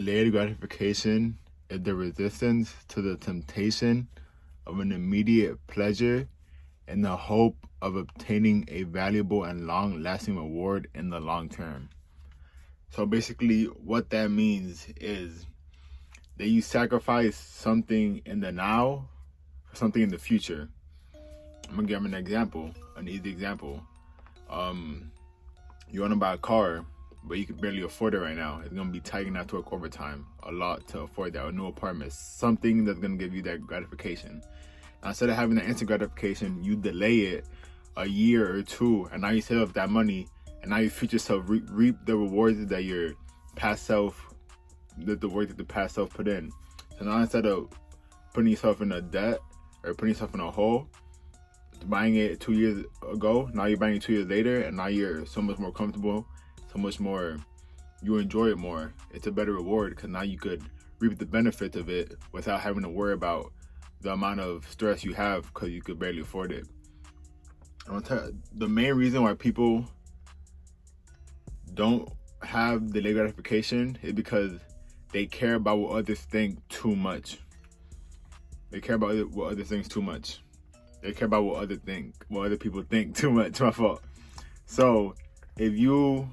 Delayed gratification is the resistance to the temptation of an immediate pleasure in the hope of obtaining a valuable and long-lasting reward in the long term. So basically, what that means is that you sacrifice something in the now for something in the future. I'm gonna give an example, an easy example. You want to buy a car, but you can barely afford it right now. It's gonna be tagging out to work overtime a lot to afford that, or new apartment, something that's gonna give you that gratification. Now, instead of having that instant gratification, you delay it a year or two, and now you save up that money, and now your future self reap the rewards that your past self, the work that the past self put in. So now instead of putting yourself in a debt or putting yourself in a hole, buying it 2 years ago, now you're buying it 2 years later, and now you're so much more comfortable, so much more, you enjoy it more. It's a better reward because now you could reap the benefits of it without having to worry about the amount of stress you have because you could barely afford it. I'm gonna tell you, the main reason why people don't have delayed gratification is because they care about what others think too much. They care about what others think too much. They care about what other people think too much. My fault. So if you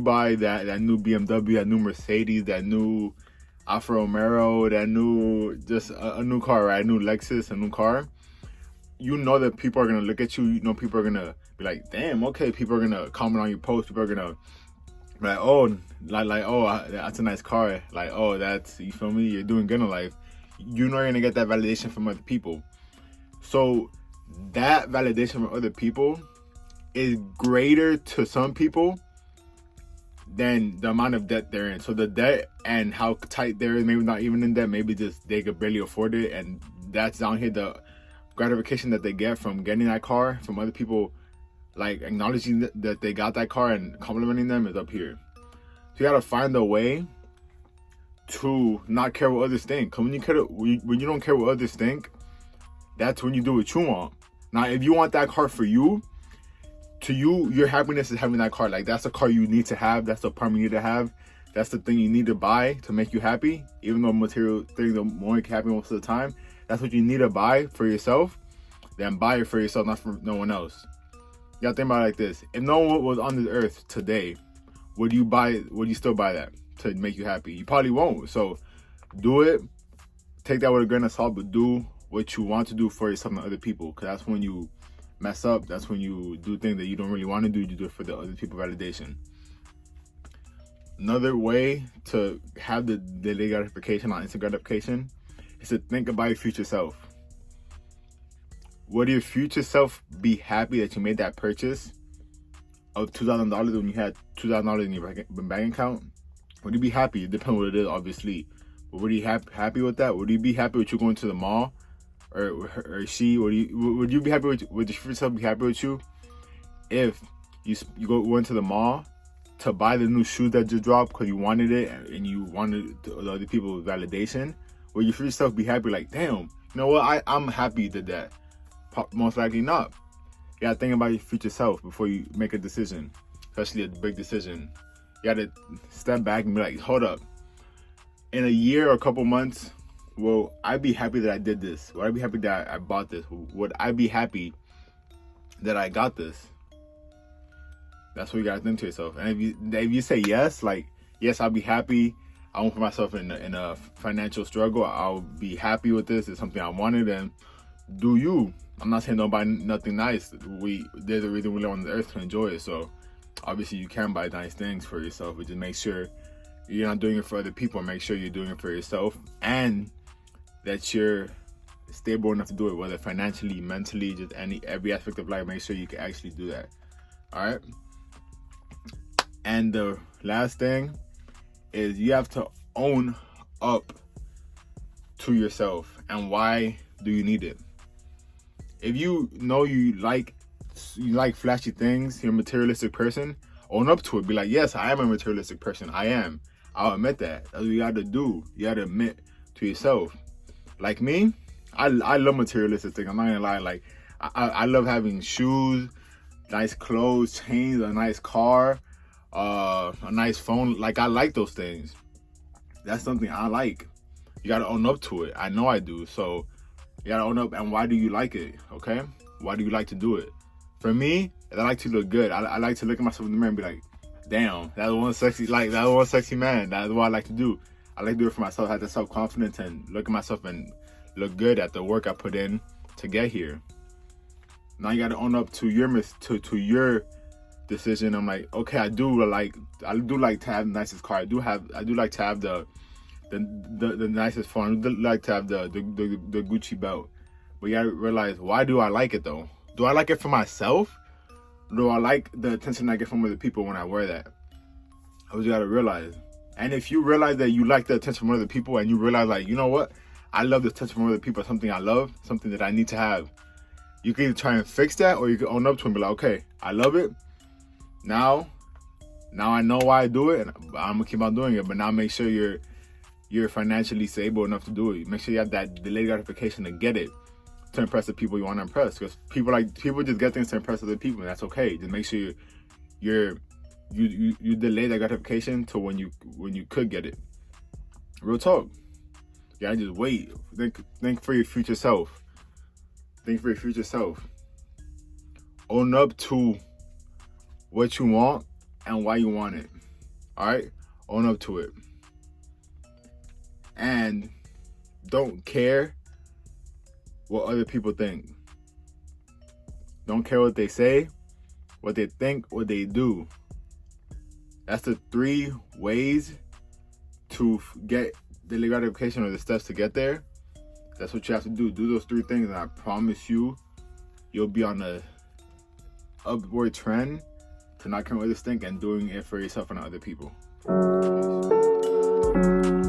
buy that new BMW, that new Mercedes, that new Alfa Romero, that new just a new car, right? A new Lexus, a new car. You know that people are gonna look at you. You know people are gonna be like, "Damn, okay." People are gonna comment on your post. People are gonna be like, "Oh, that's a nice car." Like, "Oh, that's, you feel me? You're doing good in life." You know you're gonna get that validation from other people. So that validation from other people is greater to some people than the amount of debt they're in. So the debt and how tight they're in, maybe not even in debt, maybe just they could barely afford it, and that's down here the gratification that they get from getting that car from other people, like acknowledging that they got that car and complimenting them, is up here. So you gotta find a way to not care what others think. Cause when you don't care what others think, that's when you do what you want. Now, if you want that car for you, to you, your happiness is having that car. Like, that's the car you need to have. That's the apartment you need to have. That's the thing you need to buy to make you happy. Even though material things don't make you happy most of the time, that's what you need to buy for yourself. Then buy it for yourself, not for no one else. You gotta think about it like this. If no one was on this earth today, would you still buy that to make you happy? You probably won't. So do it. Take that with a grain of salt, but do what you want to do for yourself and other people. Because that's when you mess up. That's when you do things that you don't really want to do. You do it for the other people validation. Another way to have the delayed gratification or instant gratification is to think about your future self. Would your future self be happy that you made that purchase of $2,000 when you had $2,000 in your bank account? Would you be happy? It depends what it is, obviously. But would you be happy with that? Would you be happy with you going to the mall? Or she? Would you be happy with? Would your future self be happy with you if you went to the mall to buy the new shoes that just dropped because you wanted it and you wanted the other people's validation? Would your future self be happy? Like, damn, you know what? I'm happy you did that. Most likely not. You gotta think about your future self before you make a decision, especially a big decision. You gotta step back and be like, hold up. In a year or a couple months, will I be happy that I did this? Would I be happy that I bought this? Would I be happy that I got this? That's what you gotta think to yourself. And if you say yes, like, yes, I'll be happy. I won't put myself in a financial struggle. I'll be happy with this. It's something I wanted, and do you. I'm not saying don't buy nothing nice. There's a reason we live on the earth to enjoy it. So obviously you can buy nice things for yourself, but just make sure you're not doing it for other people. Make sure you're doing it for yourself, and that you're stable enough to do it, whether financially, mentally, just every aspect of life. Make sure you can actually do that. All right. And the last thing is you have to own up to yourself. And why do you need it? If you know you like flashy things, you're a materialistic person, own up to it. Be like, yes, I am a materialistic person. I am. I'll admit that. That's what you got to do. You got to admit to yourself. Like me, I love materialistic things. I'm not gonna lie. Like, I love having shoes, nice clothes, chains, a nice car, a nice phone. Like, I like those things. That's something I like. You gotta own up to it. I know I do. So you gotta own up. And why do you like it? Okay? Why do you like to do it? For me, I like to look good. I like to look at myself in the mirror and be like, damn, that was one sexy man. That's what I like to do. I like to do it for myself. I have the self-confidence and look at myself and look good at the work I put in to get here. Now you gotta own up to your to your decision. I'm like, okay, I do like to have the nicest car. I do like to have the nicest phone. I do like to have the Gucci belt. But you gotta realize, why do I like it though? Do I like it for myself? Or do I like the attention I get from other people when I wear that? That's what you gotta realize. And if you realize that you like the attention from other people, and you realize, like, you know what, I love the attention from other people, something I love, something that I need to have, you can either try and fix that, or you can own up to it and be like, okay, I love it. Now I know why I do it, and I'm gonna keep on doing it. But now make sure you're financially stable enough to do it. Make sure you have that delayed gratification to get it, to impress the people you want to impress. Because people just get things to impress other people, and that's okay. Just make sure you delay that gratification to when you could get it. Real talk. You gotta just wait. Think for your future self. Think for your future self. Own up to what you want and why you want it. Alright? Own up to it. And don't care what other people think. Don't care what they say, what they think, what they do. That's the 3 ways to get the gratification, or the steps to get there. That's what you have to do. Do those 3 things, and I promise you'll be on a upward trend to not caring what others think and doing it for yourself and other people. Peace.